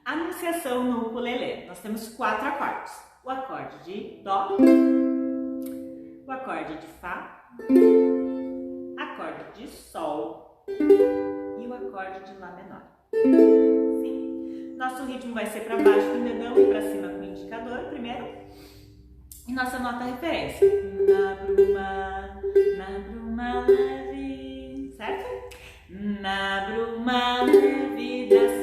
Anunciação no ukulelê. Nós temos 4 acordes. O acorde de Dó, o acorde de Fá, acorde de Sol e o acorde de Lá menor. Sim. Nosso ritmo vai ser para baixo com o dedão e para cima com o indicador primeiro. E nossa nota referência. Na bruma leve, certo? Na bruma leve da